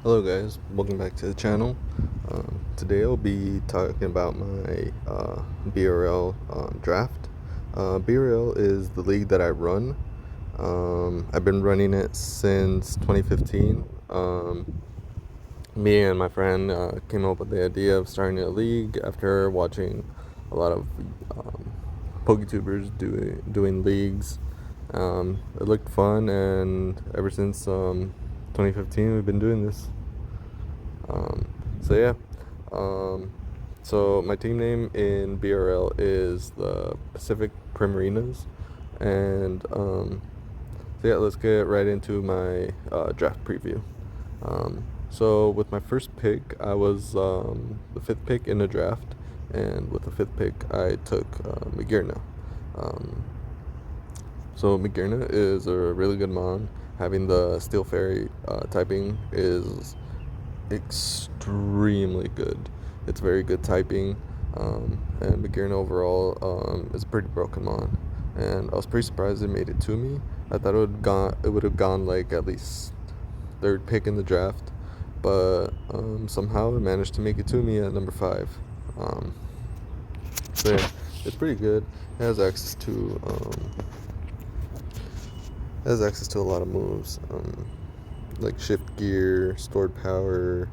Hello guys, welcome back to the channel. Today I'll be talking about my BRL draft. BRL is the league that I run. I've been running it since 2015. Me and my friend came up with the idea of starting a league after watching a lot of PokeTubers doing leagues. It looked fun, and ever since 2015 we've been doing this. Um, so yeah, so my team name in BRL is the Pacific Primarinas, and so yeah, let's get right into my draft preview. So with my first pick, I was the fifth pick in the draft, and with the fifth pick, I took Magearna. Um, so Magearna is a really good mon. Having the Steel Fairy typing is extremely good. It's very good typing, and Magearna overall is a pretty broken mon. And I was pretty surprised it made it to me. I thought it would have gone like at least third pick in the draft, but somehow it managed to make it to me at number 5. Um, so yeah, it's pretty good. It has access to a lot of moves. Like shift gear, stored power,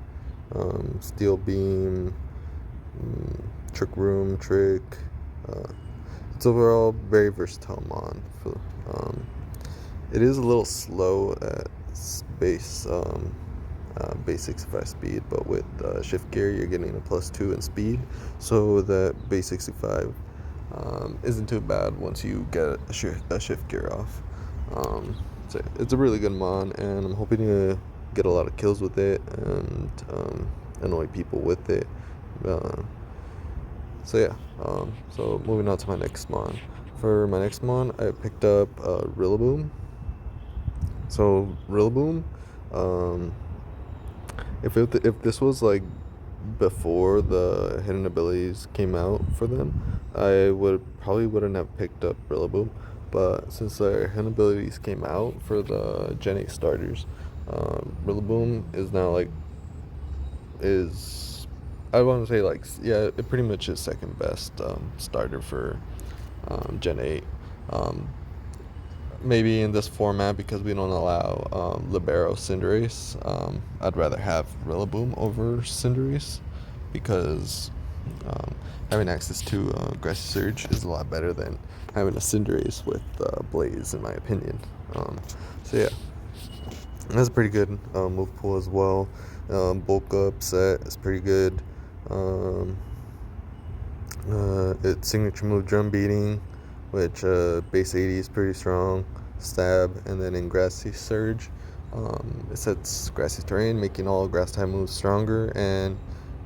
steel beam, trick room, trick. Uh, it's overall very versatile mon. It is a little slow at base 65 speed, but with shift gear you're getting a +2 in speed, so that base 65 isn't too bad once you get a shift gear off. So it's a really good mon, and I'm hoping to get a lot of kills with it and annoy people with it. Uh, so yeah, so moving on to my next mon. For my next mon, I picked up Rillaboom. So Rillaboom, um, if this was like before the hidden abilities came out for them, I wouldn't have picked up Rillaboom. But since their hidden abilities came out for the Gen 8 starters, Rillaboom is now is I want to say it pretty much is second best starter for Gen 8. Um, Maybe in this format, because we don't allow Libero Cinderace, I'd rather have Rillaboom over Cinderace, because um, having access to Grassy Surge is a lot better than having a Cinderace with Blaze, in my opinion. So yeah, that's a pretty good move pool as well. Bulk up set is pretty good. Um, its signature move, Drum Beating, which base 80 is pretty strong. Stab, and then in Grassy Surge, it sets grassy terrain, making all grass type moves stronger, and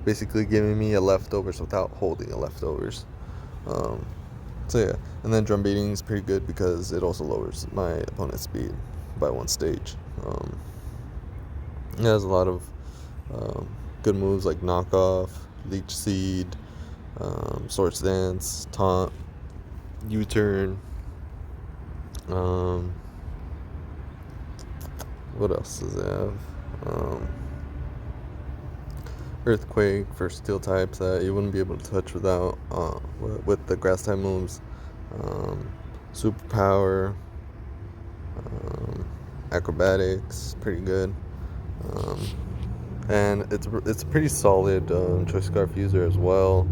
basically giving me a leftovers without holding a leftovers. Um, so yeah, and then Drum Beating is pretty good because it also lowers my opponent's speed by 1 stage. It has a lot of good moves like Knockoff, Leech Seed, Swords Dance, Taunt, U-Turn. What else does it have? Earthquake for steel types that you wouldn't be able to touch without with the grass type moves. Superpower, acrobatics, pretty good. And it's a pretty solid choice scarf user as well.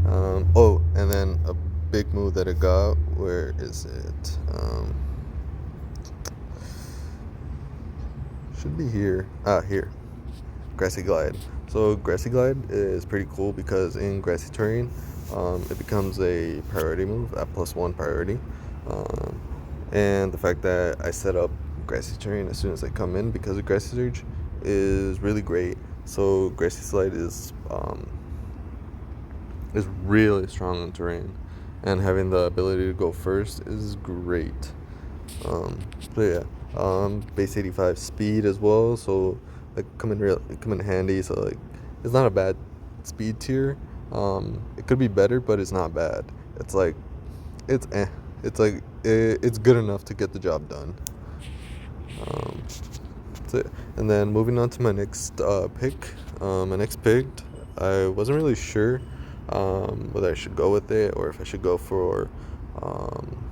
And then a big move that it got. Where is it? Should be here. Here. Grassy Glide. So Grassy Glide is pretty cool because in grassy terrain, it becomes a priority move at +1 priority. Um, and the fact that I set up grassy terrain as soon as I come in because of Grassy Surge is really great. So Grassy Slide is really strong on terrain, and having the ability to go first is great. So yeah, base 85 speed as well, so come in handy. So like, it's not a bad speed tier. It could be better, but it's not bad. It's like it's eh. It's good enough to get the job done. So So, and then moving on to my next pick. My next pick, I wasn't really sure whether I should go with it or if I should go for um,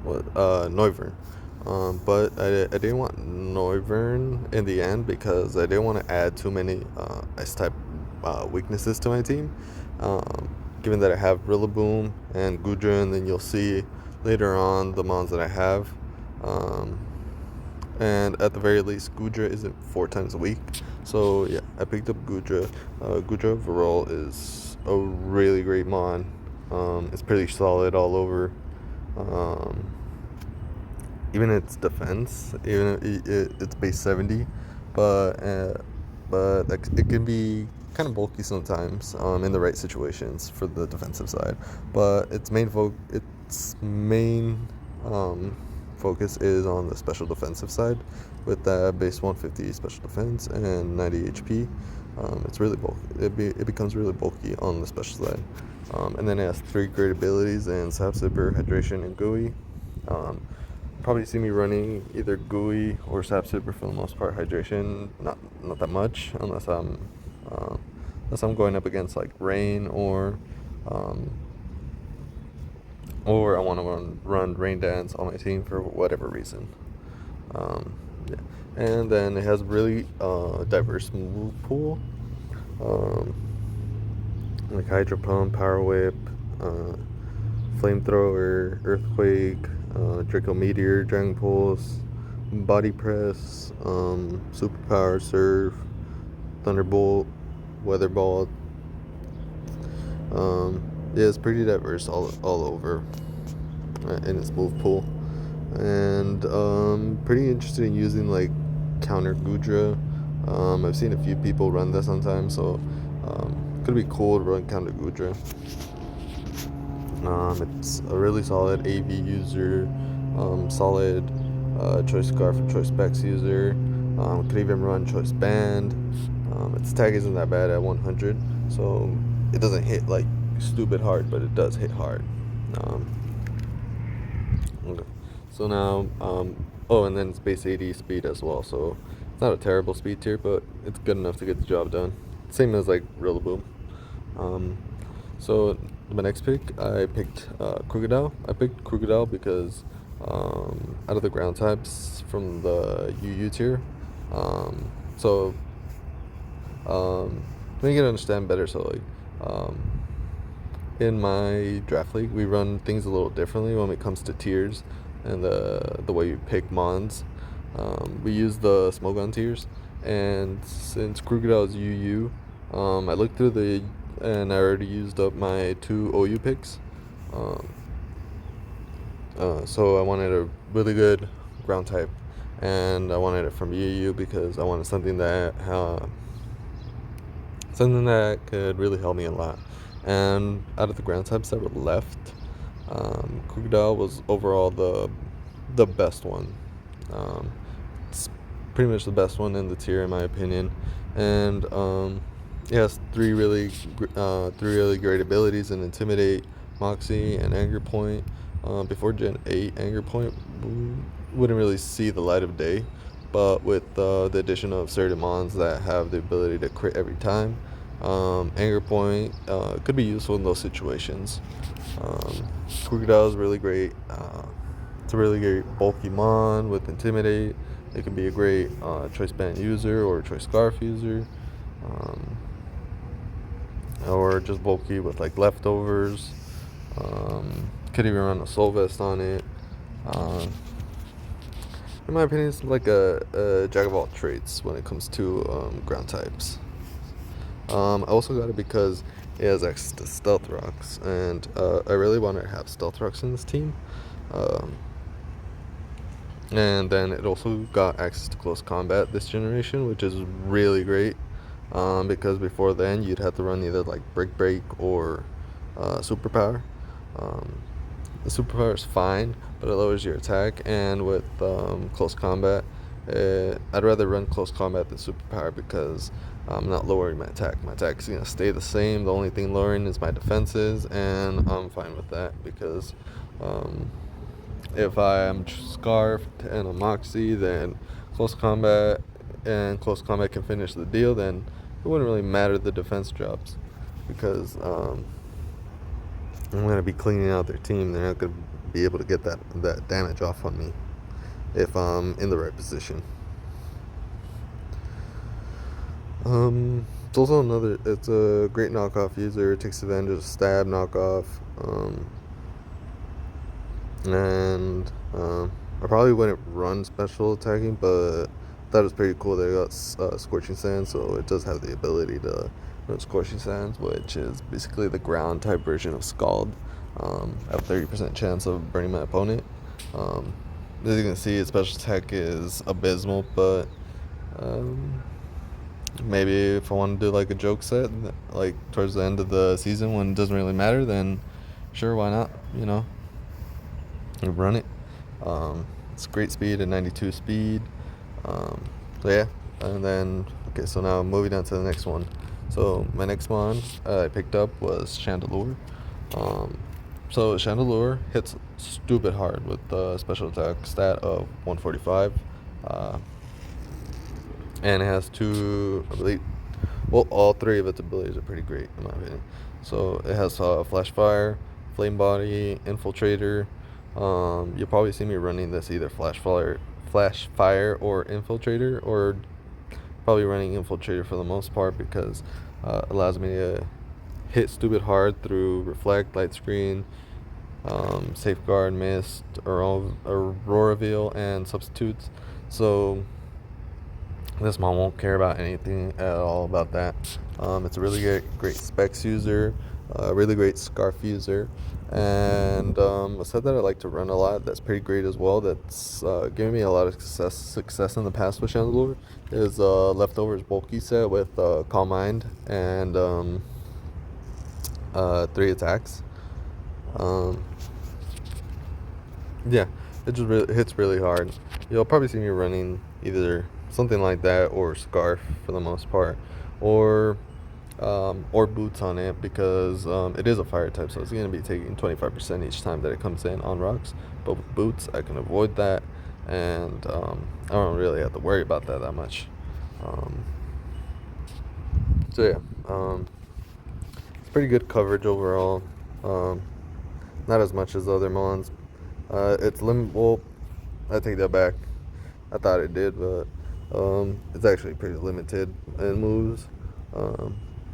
Noivern. But I didn't want Noivern in the end because I didn't want to add too many ice type weaknesses to my team. Given that I have Rillaboom and Gudra, and then you'll see later on the mons that I have. Um, and at the very least, Gudra isn't 4 times a week. So yeah, I picked up Gudra. Gudra overall is a really great mon. It's pretty solid all over. Um, Even its defense, even it's base 70, but like, it can be kind of bulky sometimes in the right situations for the defensive side. But its main focus is on the special defensive side, with that base 150 special defense and 90 HP. It's really bulky. It becomes really bulky on the special side. And then it has 3 great abilities in Sap Sipper, Hydration, and Gooey. Um, Probably see me running either Gooey or Sap Sipper for the most part. Hydration, not that much, uh, unless I'm going up against like Rain um, or I want to run Rain Dance on my team for whatever reason. Um, yeah. And then it has really diverse move pool, um, like Hydro Pump, Power Whip, Flamethrower, Earthquake, Draco Meteor, Dragon Pulse, Body Press, Superpower, Surf, Thunderbolt, Weather Ball. Yeah, it's pretty diverse all over in its move pool. And pretty interested in using like counter Gudra. I've seen a few people run this sometimes, so could be cool to run counter Gudra. It's a really solid AV user, solid Choice Scarf and Choice Specs user. Could even run Choice Band. Its tag isn't that bad at 100, so it doesn't hit like stupid hard, but it does hit hard. Okay. So now, oh, and then it's base 80 speed as well, so it's not a terrible speed tier, but it's good enough to get the job done. Same as like Rillaboom. So my next pick, I picked Krookodile. I picked Krookodile because out of the ground types from the UU tier, so let me get to understand better. So like, in my draft league, we run things a little differently when it comes to tiers and the way you pick mons. We use the Smogon tiers, and since Krookodile is UU, I looked through and I already used up my 2 OU picks. So I wanted a really good ground type, and I wanted it from UU because I wanted something that could really help me a lot. And out of the ground types that were left, Krookodile was overall the best one. It's pretty much the best one in the tier in my opinion, and it has three really great abilities in Intimidate, Moxie, and Anger Point. Before Gen 8, Anger Point wouldn't really see the light of day, but with the addition of certain mons that have the ability to crit every time, Anger Point could be useful in those situations. Krookodile is really great. It's a really great bulky mon with Intimidate. It can be a great Choice Band user or Choice Scarf user. Or just bulky with like leftovers. Could even run a Soul Vest on it. In my opinion, it's like a jack of all trades when it comes to ground types. I also got it because it has access to Stealth Rocks, and I really wanted to have Stealth Rocks in this team. And then it also got access to Close Combat this generation, which is really great. Because before then you'd have to run either like Break or Superpower. The Superpower is fine, but it lowers your attack, and with Close Combat, I'd rather run Close Combat than Superpower because I'm not lowering my attack. My attack's gonna stay the same. The only thing lowering is my defenses, and I'm fine with that because if I am Scarfed and a Moxie, then close combat and close combat can finish the deal, then it wouldn't really matter the defense drops, because I'm going to be cleaning out their team. They're not going to be able to get that damage off on me if I'm in the right position. It's also it's a great knockoff user. It takes advantage of stab knockoff. And I probably wouldn't run special attacking, but that was pretty cool. They got Scorching Sands, so it does have the ability to run Scorching Sands, which is basically the ground type version of Scald. I have a 30% chance of burning my opponent. As you can see, its special attack is abysmal, but maybe if I want to do like a joke set, like towards the end of the season when it doesn't really matter, then sure, why not? Run it. It's great speed at 92 speed. So yeah, and then okay, so now moving on to the next one. So my next one I picked up was Chandelure. So Chandelure hits stupid hard with the special attack stat of 145. And it has two, I believe, well, all three of its abilities are pretty great in my opinion. So it has Flash Fire, Flame Body, Infiltrator. You'll probably see me running this either Flash Fire, or Infiltrator, or probably running Infiltrator for the most part, because it allows me to hit stupid hard through Reflect, Light Screen, Safeguard, Mist, Aurora Veil, and Substitutes. So this mon won't care about anything at all about that. It's a really great specs user, really great scarf user, and a set that I like to run a lot that's pretty great as well, that's given me a lot of success in the past with Chandelure, is Leftovers bulky set with Calm Mind and 3 attacks. Yeah, it just hits really hard. You'll probably see me running either something like that or Scarf for the most part, or Boots on it, because it is a fire type, so it's going to be taking 25% each time that it comes in on rocks. But with Boots, I can avoid that, and I don't really have to worry about that much. So yeah, it's pretty good coverage overall. Not as much as the other mons. It's well, I take that back. I thought it did, but it's actually pretty limited in moves.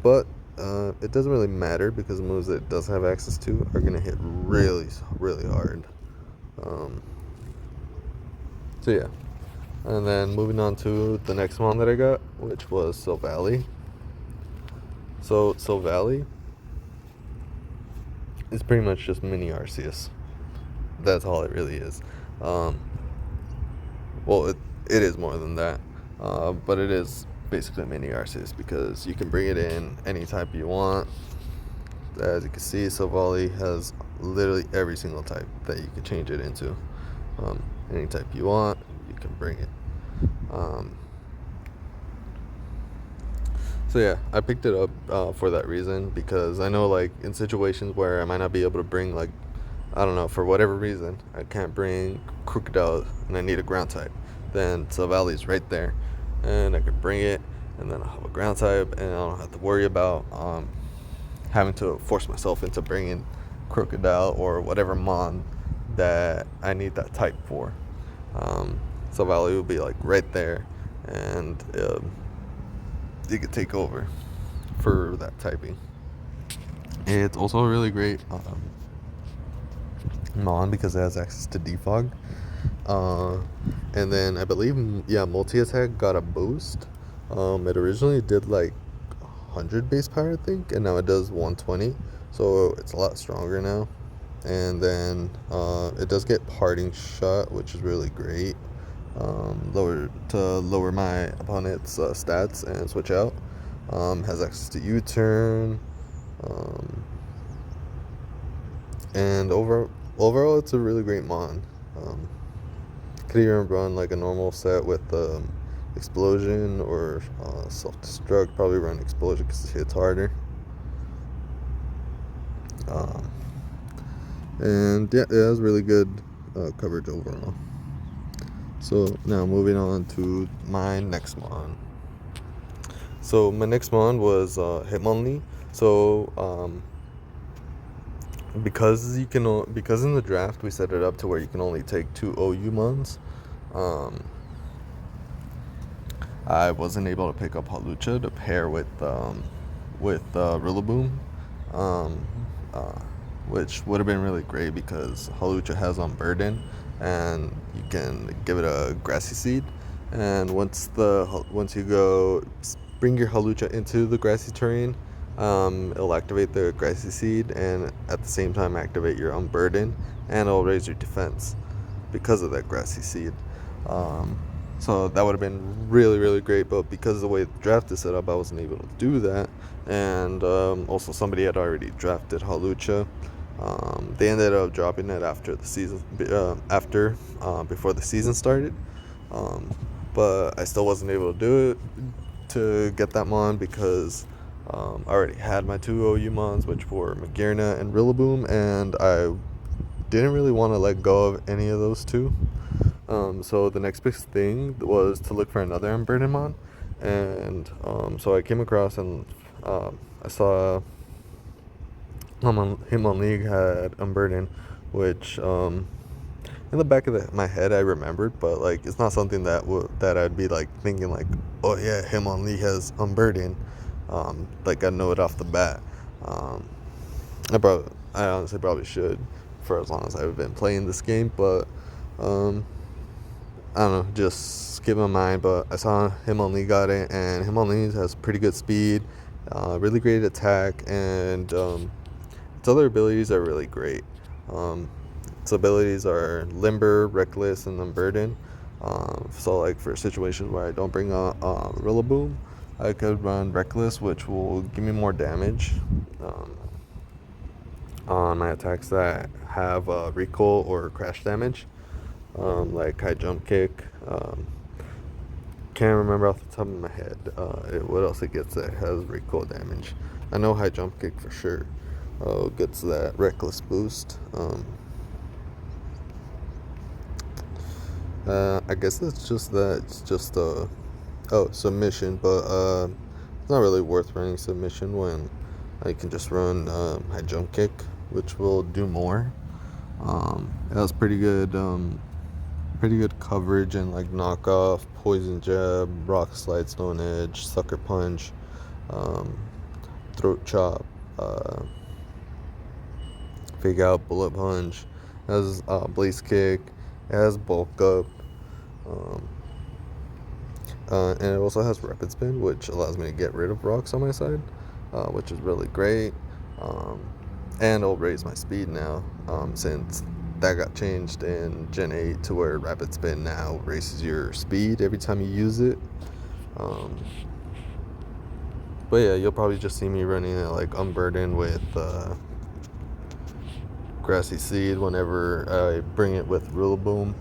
But it doesn't really matter, because the moves that it does have access to are going to hit really, really hard. So yeah. And then moving on to the next one that I got, which was Silvally. So Silvally is pretty much just mini Arceus. That's all it really is. Well, it is more than that, but it is basically mini Arceus, because you can bring it in any type you want. As you can see, Silvally has literally every single type that you can change it into. Any type you want, you can bring it. So yeah, I picked it up for that reason, because I know, like, in situations where I might not be able to bring, like, I don't know, for whatever reason, I can't bring Crocodile and I need a ground type, then Silvally's right there, and I could bring it, and then I'll have a ground type, and I don't have to worry about having to force myself into bringing Crocodile or whatever mon that I need that type for. Silvally will be like right there, and you could take over for that typing. It's also a really great mon, because it has access to defog. And then I believe, multi-attack got a boost. It originally did like 100 base power, I think, and now it does 120, so it's a lot stronger now. And then it does get Parting Shot, which is really great. Lower my opponent's stats and switch out. Has access to U-turn. And overall, it's a really great mon. Could even run like a normal set with Explosion or Self-Destruct. Probably run Explosion because it hits harder. And yeah, it has really good coverage overall. So now moving on to my next mon. So my next mon was Hitmonlee. So because in the draft we set it up to where you can only take 2 OU mons. Um, I wasn't able to pick up Halucha to pair with Rillaboom, um, uh, which would have been really great because Halucha has Unburden, and you can give it a Grassy Seed. And once you go bring your Halucha into the grassy terrain, it'll activate the Grassy Seed, and at the same time activate your Unburden, and it'll raise your defense because of that Grassy Seed. Um, so that would have been really, really great, but because of the way the draft is set up, I wasn't able to do that. And also, somebody had already drafted Halucha. They ended up dropping it after the season, before the season started. Um, but I still wasn't able to do it to get that mon because I already had my 2 OU mons, which were Magearna and Rillaboom, and I didn't really want to let go of any of those two. So the next big thing was to look for another Unburden mon, and so I came across and I saw Hitmonlee had Unburden, which in the back of my head I remembered, but like it's not something that I'd be like thinking like, oh yeah, Hitmonlee has Unburden. Like I know it off the bat. Um, I honestly probably should for as long as I've been playing this game, but um, I don't know, just skip my mind. But I saw Hitmonlee got it, and Hitmonlee has pretty good speed, really great attack, and its other abilities are really great. Um, its abilities are Limber, Reckless, and Unburden. So like for situations where I don't bring a Rillaboom, I could run Reckless, which will give me more damage on my attacks that have recoil or crash damage, like high jump kick. Can't remember off the top of my head what else it gets that has recoil damage. I know high jump kick for sure gets that reckless boost. I guess it's just that it's just submission, but it's not really worth running submission when I can just run high jump kick, which will do more. It has pretty good coverage and like knockoff, poison jab, rock slide, stone edge, sucker punch, um, throat chop, fake out, bullet punch. It has blaze kick. It has bulk up. Um, and it also has rapid spin, which allows me to get rid of rocks on my side, which is really great. Um, and it'll raise my speed now, since that got changed in Gen 8 to where rapid spin now raises your speed every time you use it. But yeah, you'll probably just see me running it like Unburden with Grassy Seed whenever I bring it with Rillaboom.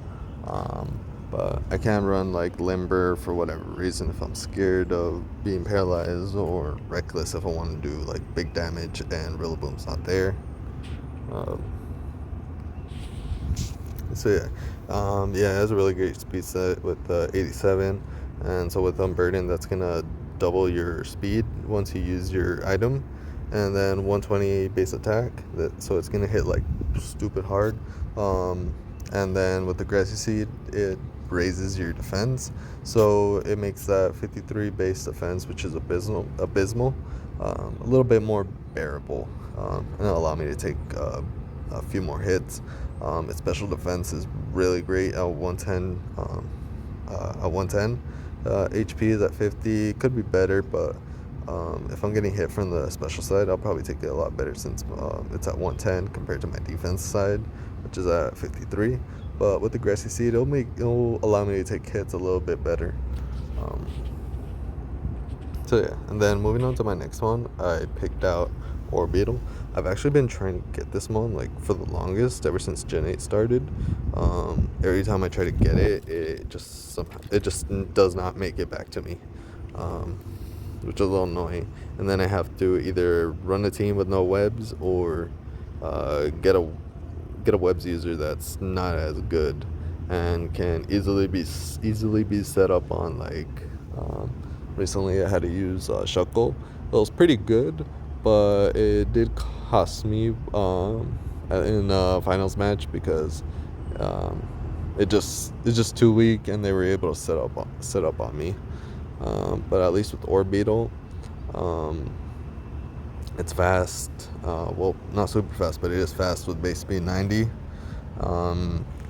But I can run like Limber for whatever reason if I'm scared of being paralyzed, or Reckless if I want to do like big damage and Rillaboom's not there. So yeah, it has a really great speed set with 87, and so with Unburden, that's gonna double your speed once you use your item, and then 120 base attack. So it's gonna hit like stupid hard. And then with the Grassy Seed, it raises your defense, so it makes that 53 base defense, which is abysmal, a little bit more bearable, and it'll allow me to take a few more hits. Its special defense is really great at 110. At 110, HP is at 50. Could be better, but if I'm getting hit from the special side, I'll probably take it a lot better since it's at 110 compared to my defense side, which is at 53. But with the Grassy Seed, it'll allow me to take hits a little bit better. So yeah, and then moving on to my next one, I picked out Orbeetle. I've actually been trying to get this one like for the longest, ever since Gen 8 started. Every time I try to get it, it just does not make it back to me, which is a little annoying. And then I have to either run a team with no webs, or get a webs user that's not as good. and can easily be set up on like recently I had to use Shuckle. It was pretty good, but it did cost me in a finals match because um, it's just too weak, and they were able to set up on me. But at least with Orbeetle, um, it's fast. Well, not super fast, but it is fast with base speed 90.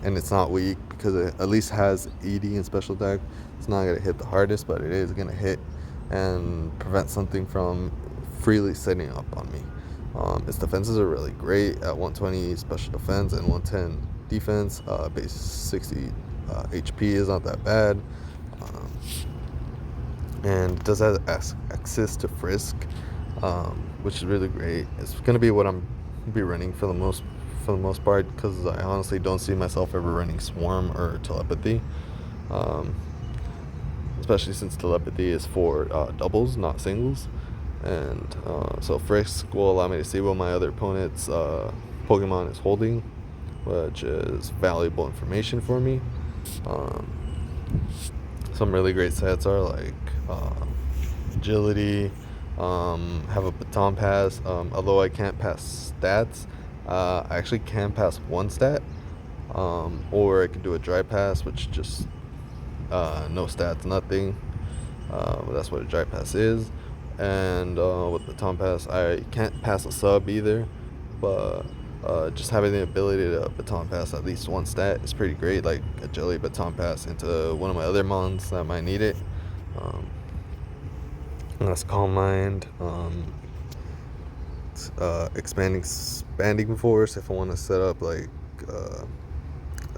And it's not weak because it at least has ED and special attack. It's not going to hit the hardest, but it is going to hit and prevent something from freely setting up on me. Its defenses are really great at 120 special defense and 110 defense. Base 60 HP is not that bad. Um, and it does have access to Frisk, which is really great. It's going to be what I'm be running for the most part, because I honestly don't see myself ever running Swarm or Telepathy, um, especially since Telepathy is for doubles, not singles. And so Frisk will allow me to see what my other opponent's Pokemon is holding, which is valuable information for me. Um, some really great sets are like Agility, have a Baton Pass. Although I can't pass stats, I actually can pass one stat, or I could do a dry pass, which just no stats, nothing. That's what a dry pass is. And with Baton Pass, I can't pass a sub either, but just having the ability to Baton Pass at least one stat is pretty great. Like Agility Baton Pass into one of my other mons that might need it. That's Calm Mind. Expanding Force if I want to set up like a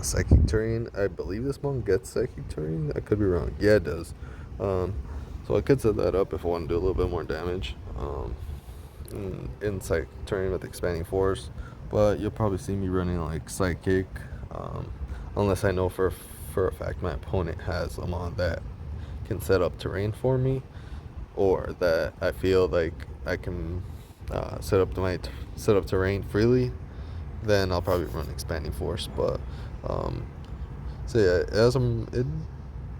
Psychic Terrain. I believe this mon gets Psychic Terrain. I could be wrong. Yeah, it does. So I could set that up if I want to do a little bit more damage in Psychic Terrain with Expanding Force. But you'll probably see me running like Psychic, unless I know for a fact my opponent has a mon that can set up terrain for me, or that I feel like I can set up terrain freely. Then I'll probably run Expanding Force. But so yeah, it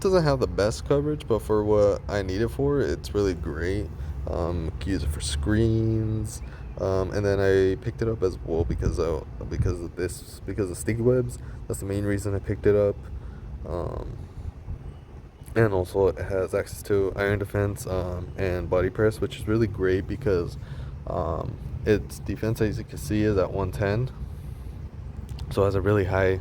doesn't have the best coverage, but for what I need it for, it's really great. Can use it for screens, and then I picked it up as well because of sticky webs. That's the main reason I picked it up. And also it has access to Iron Defense and Body Press, which is really great because its defense, as you can see, is at 110. So it has a really high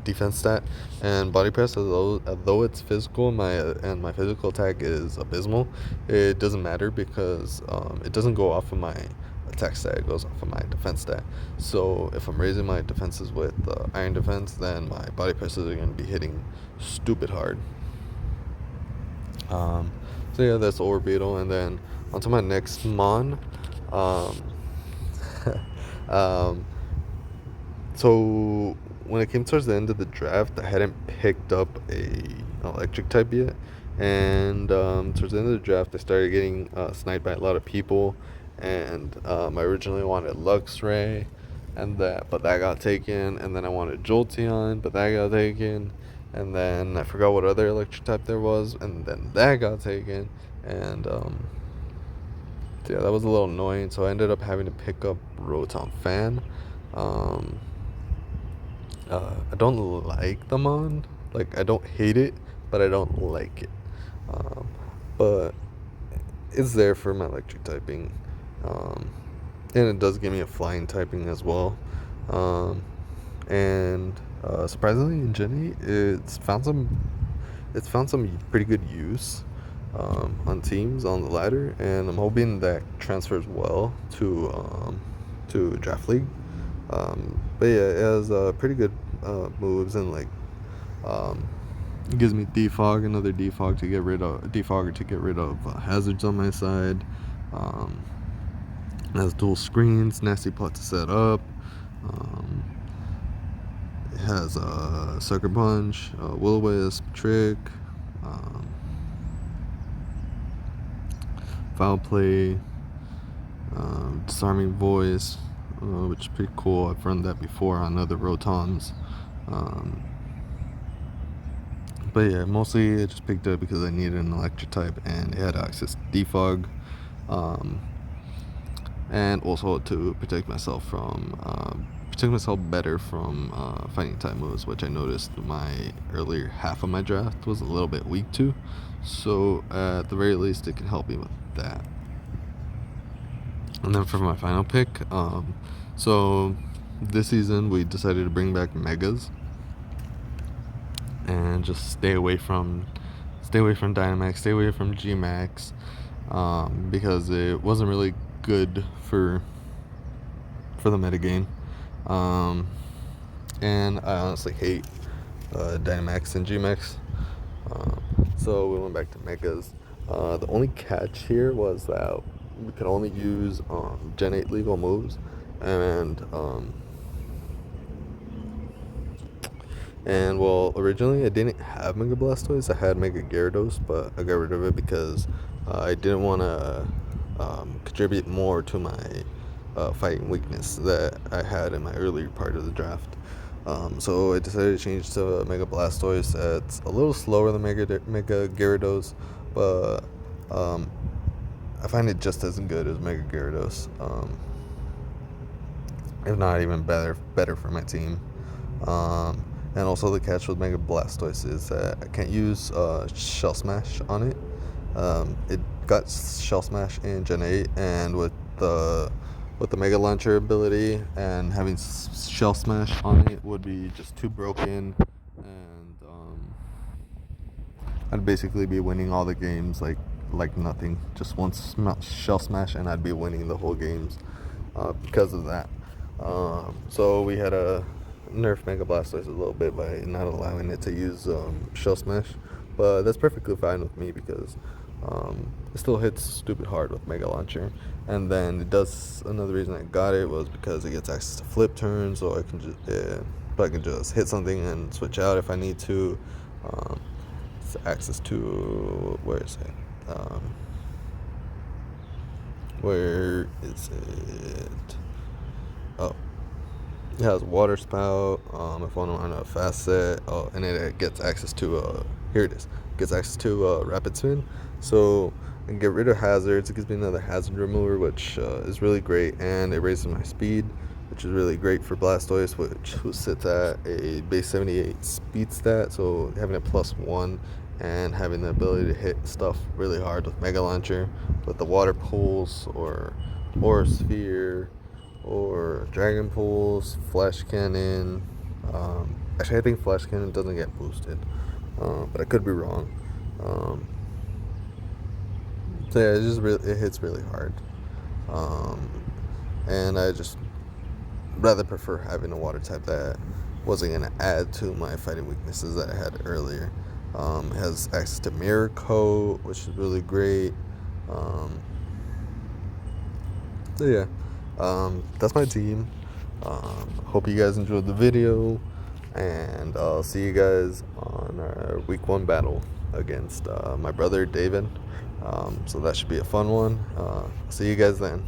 defense stat. And Body Press, although it's physical, my physical attack is abysmal, it doesn't matter because it doesn't go off of my attack stat, it goes off of my defense stat. So if I'm raising my defenses with Iron Defense, then my Body Presses are going to be hitting stupid hard. So yeah, that's Orbeetle, and then onto my next mon. So when it came towards the end of the draft, I hadn't picked up a electric type yet, and towards the end of the draft, I started getting sniped by a lot of people, and I originally wanted Luxray, but that got taken, and then I wanted Jolteon, but that got taken. And then I forgot what other electric type there was, and then that got taken, and yeah, that was a little annoying. So I ended up having to pick up Rotom Fan. I don't like the mon. Like, I don't hate it, but I don't like it. But it's there for my electric typing, and it does give me a flying typing as well. And surprisingly, in Gen 8, it's found some pretty good use on teams on the ladder, and I'm hoping that transfers well to Draft League. But yeah, it has pretty good moves, and like it gives me another defogger to get rid of hazards on my side. It has dual screens, nasty pot to set up. It has Sucker Punch, Will-O-Wisp, Trick, Foul Play, Disarming Voice, which is pretty cool. I've run that before on other Rotons. But yeah, mostly I just picked it because I needed an electric type and it had access to defog. And also to protect myself better from fighting type moves, which I noticed my earlier half of my draft was a little bit weak to. So at the very least, it can help me with that. And then for my final pick, so this season we decided to bring back megas and just stay away from Dynamax, stay away from Gmax, because it wasn't really good for the metagame. And I honestly hate Dynamax and Gmax. So we went back to Megas. The only catch here was that we could only use Gen 8 legal moves, and well, originally I didn't have Mega Blastoise. I had Mega Gyarados, but I got rid of it because I didn't want to contribute more to my fighting weakness that I had in my earlier part of the draft. So I decided to change to Mega Blastoise. It's a little slower than Mega Gyarados, but I find it just as good as Mega Gyarados, if not even better for my team. And also the catch with Mega Blastoise is that I can't use Shell Smash on it. It got Shell Smash in Gen 8, and with the Mega Launcher ability and having Shell Smash on it would be just too broken, and I'd basically be winning all the games like nothing. Just one Shell Smash and I'd be winning the whole games because of that. So we had a nerf Mega Blastoise a little bit by not allowing it to use Shell Smash, but that's perfectly fine with me because it still hits stupid hard with Mega Launcher. And then it does, another reason I got it was because it gets access to flip turns, so I can just hit something and switch out if I need to. It's access to, where is it? Where is it? Oh, it has water spout. If I want a fast set, and it gets access to here it is. Gets access to rapid spin, so I can get rid of hazards. It gives me another hazard remover, which is really great, and it raises my speed, which is really great for Blastoise, who sits at a base 78 speed stat. So having a +1 and having the ability to hit stuff really hard with Mega Launcher, with the water pulse or Sphere or Dragon Pulse, Flash Cannon. Actually, I think Flash Cannon doesn't get boosted, but I could be wrong. So yeah, it hits really hard, and I just rather prefer having a water type that wasn't gonna add to my fighting weaknesses that I had earlier. It has access to Mirror Coat, which is really great. So yeah, that's my team. Hope you guys enjoyed the video, and I'll see you guys on our week 1 battle against my brother David. So that should be a fun one. See you guys then.